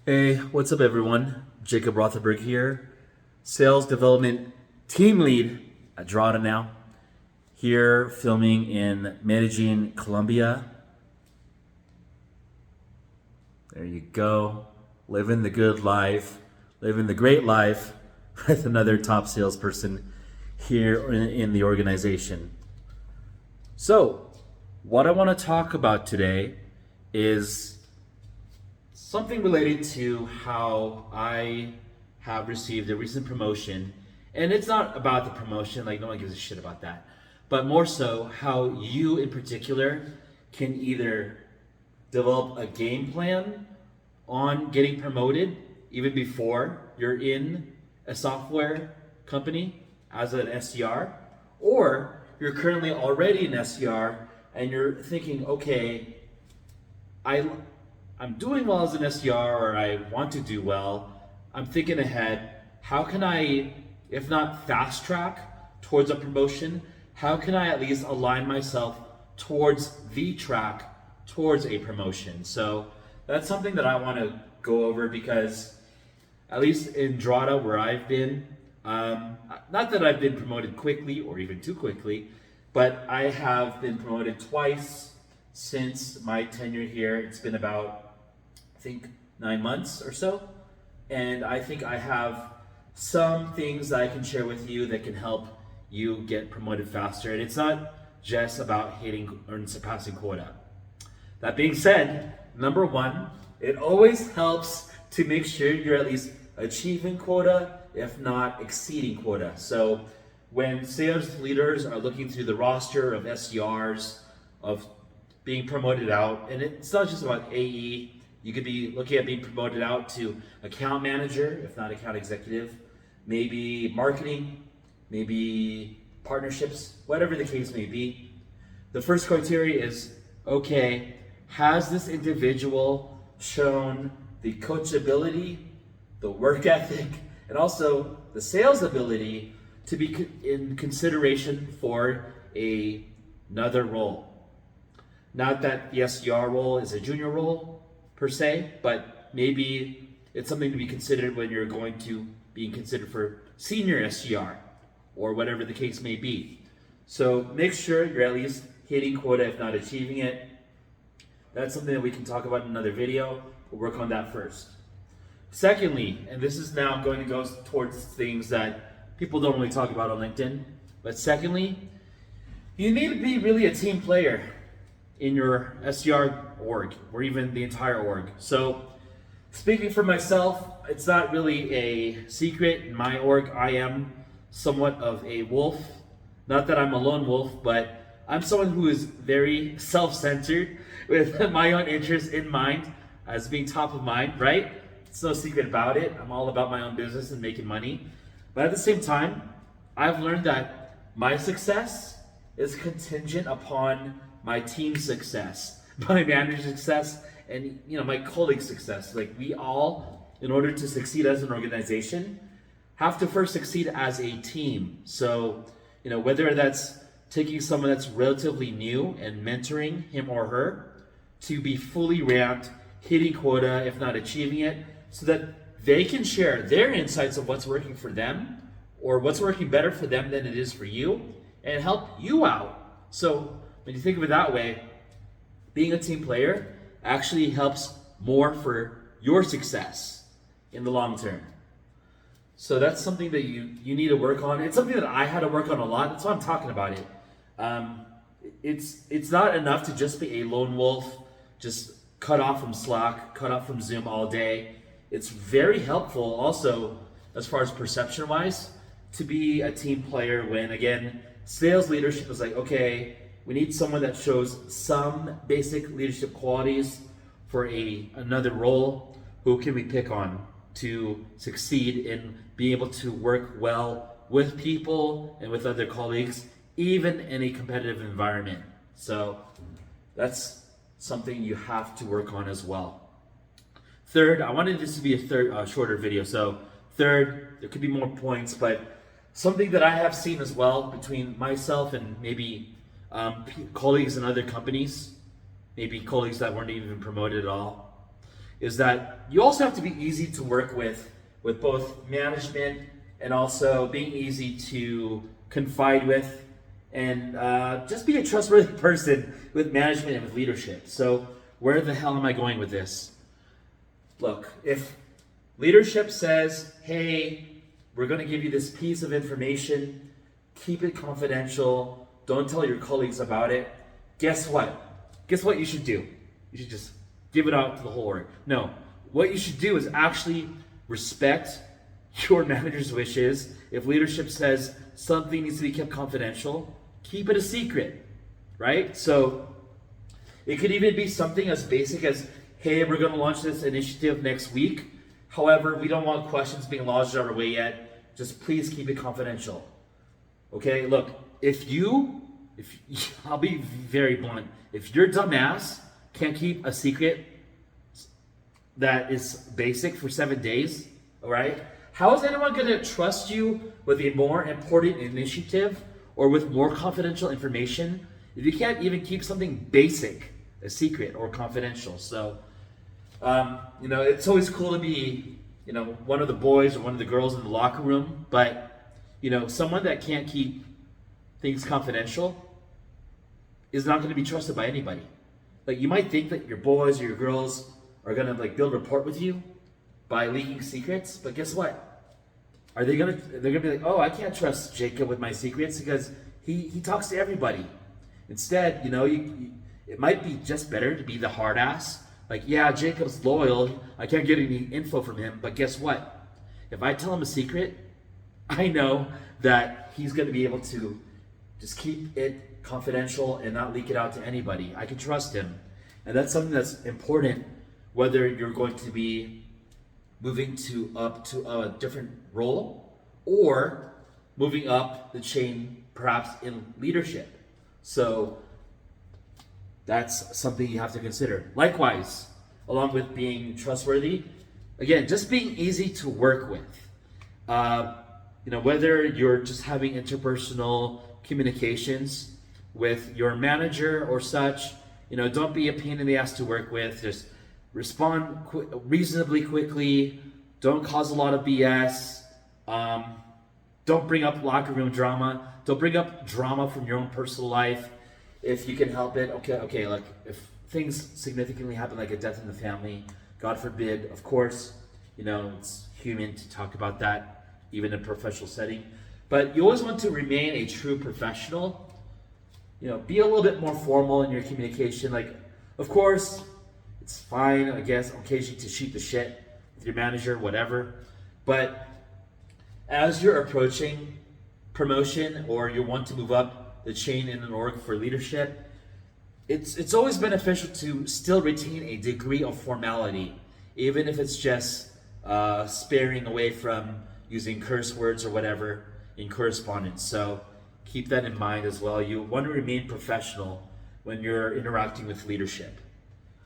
Hey, what's up everyone? Jacob Rothenberg here, Sales Development Team Lead at Quota now. Here filming in Medellin, Colombia. There you go. Living the good life, living the great life with another top salesperson here in the organization. So, what I want to talk about today is something related to how I have received a recent promotion. And it's not about the promotion, like no one gives a shit about that, but more so how you in particular can either develop a game plan on getting promoted even before you're in a software company as an SDR, or you're currently already an SDR and you're thinking, okay, I'm doing well as an SDR, or I want to do well. I'm thinking ahead. How can I, if not fast track towards a promotion, how can I at least align myself towards the track towards a promotion? So that's something that I want to go over because at least in Quota where I've been, not that I've been promoted quickly or even too quickly, but I have been promoted twice since my tenure here. It's been about, I think, 9 months or so. And I think I have some things that I can share with you that can help you get promoted faster. And it's not just about hitting or surpassing quota. That being said, number one, it always helps to make sure you're at least achieving quota, if not exceeding quota. So when sales leaders are looking through the roster of SDRs, of being promoted out, and it's not just about AE, you could be looking at being promoted out to account manager, if not account executive, maybe marketing, maybe partnerships, whatever the case may be. The first criteria is, okay, has this individual shown the coachability, the work ethic, and also the sales ability to be in consideration for another role? Not that the SDR role is a junior role per se, but maybe it's something to be considered when you're going to be considered for senior SDR or whatever the case may be. So make sure you're at least hitting quota, if not achieving it. That's something that we can talk about in another video. We'll work on that first. Secondly, and this is now going to go towards things that people don't really talk about on LinkedIn, but secondly, you need to be really a team player in your SDR org, or even the entire org. So speaking for myself, it's not really a secret. In my org, I am somewhat of a wolf. Not that I'm a lone wolf, but I'm someone who is very self-centered with my own interests in mind as being top of mind, right? It's no secret about it. I'm all about my own business and making money. But at the same time, I've learned that my success is contingent upon my team's success, my manager's success, and my colleagues' success. Like, we all, in order to succeed as an organization, have to first succeed as a team. So, whether that's taking someone that's relatively new and mentoring him or her to be fully ramped, hitting quota, if not achieving it, so that they can share their insights of what's working for them or what's working better for them than it is for you and help you out. So when you think of it that way, being a team player actually helps more for your success in the long term. So that's something that you need to work on. It's something that I had to work on a lot. That's why I'm talking about it. It's not enough to just be a lone wolf, just cut off from Slack, cut off from Zoom all day. It's very helpful also, as far as perception-wise, to be a team player when, again, sales leadership is like, okay, we need someone that shows some basic leadership qualities for another role. Who can we pick on to succeed in being able to work well with people and with other colleagues, even in a competitive environment? So that's something you have to work on as well. Third, I wanted this to be a shorter video. So third, there could be more points, but something that I have seen as well between myself and maybe colleagues in other companies, maybe colleagues that weren't even promoted at all, is that you also have to be easy to work with both management and also being easy to confide with, and just be a trustworthy person with management and with leadership. So where the hell am I going with this? Look, if leadership says, hey, we're going to give you this piece of information, keep it confidential, don't tell your colleagues about it, guess what? Guess what you should do? You should just give it out to the whole world. No, what you should do is actually respect your manager's wishes. If leadership says something needs to be kept confidential, keep it a secret, right? So it could even be something as basic as, hey, we're going to launch this initiative next week. However, we don't want questions being lodged our way yet. Just please keep it confidential. Okay, look, I'll be very blunt. If your dumbass can't keep a secret that is basic for 7 days, all right, how is anyone going to trust you with a more important initiative or with more confidential information if you can't even keep something basic a secret or confidential? So, it's always cool to be, one of the boys or one of the girls in the locker room, but, someone that can't keep things confidential is not going to be trusted by anybody. Like, you might think that your boys or your girls are going to build rapport with you by leaking secrets, but guess what? They're gonna be like, oh, I can't trust Jacob with my secrets because he talks to everybody. Instead, it might be just better to be the hard ass. Like, yeah, Jacob's loyal. I can't get any info from him, but guess what? If I tell him a secret, I know that he's going to be able to just keep it confidential and not leak it out to anybody. I can trust him. And that's something that's important, whether you're going to be moving up to a different role or moving up the chain, perhaps in leadership. So that's something you have to consider. Likewise, along with being trustworthy, again, just being easy to work with. Whether you're just having interpersonal communications with your manager or such, don't be a pain in the ass to work with. Just respond reasonably quickly. Don't cause a lot of BS. Don't bring up locker room drama. Don't bring up drama from your own personal life if you can help it. Okay, like if things significantly happen, like a death in the family, God forbid, of course, it's human to talk about that, even in a professional setting. But you always want to remain a true professional. Be a little bit more formal in your communication. Like, of course, it's fine, I guess, occasionally to shoot the shit with your manager, whatever. But as you're approaching promotion or you want to move up the chain in an org for leadership, it's always beneficial to still retain a degree of formality, even if it's just sparing away from using curse words or whatever in correspondence. So keep that in mind as well. You want to remain professional when you're interacting with leadership.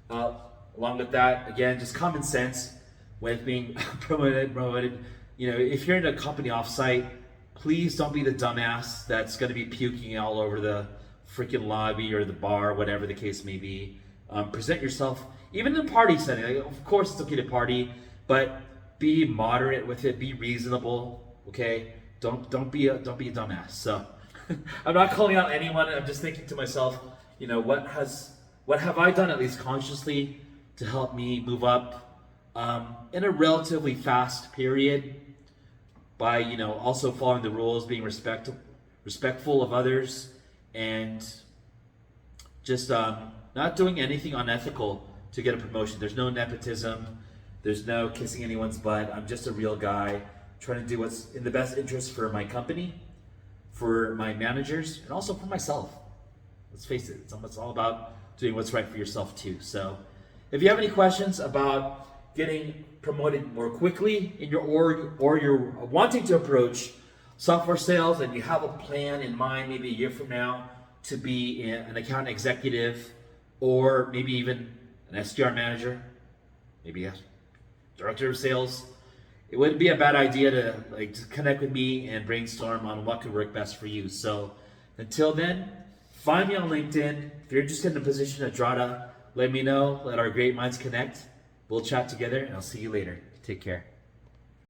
Along with that, again, just common sense with being promoted. If you're in a company offsite, please don't be the dumbass that's going to be puking all over the freaking lobby or the bar, whatever the case may be. Present yourself, even in a party setting. Of course, it's okay to party, but be moderate with it. Be reasonable. Okay, don't be a dumbass. So I'm not calling out anyone. I'm just thinking to myself, what have I done, at least consciously, to help me move up in a relatively fast period by also following the rules, being respectful of others, and just not doing anything unethical to get a promotion. There's no nepotism. There's no kissing anyone's butt. I'm just a real guy trying to do what's in the best interest for my company, for my managers, and also for myself. Let's face it, it's all about doing what's right for yourself too. So if you have any questions about getting promoted more quickly in your org, or you're wanting to approach software sales and you have a plan in mind, maybe a year from now, to be an account executive, or maybe even an SDR manager, maybe a director of sales, it wouldn't be a bad idea to connect with me and brainstorm on what could work best for you. So until then, find me on LinkedIn. If you're interested in a position at Drata, let me know. Let our great minds connect. We'll We'll chat together and I'll see you later. Take care.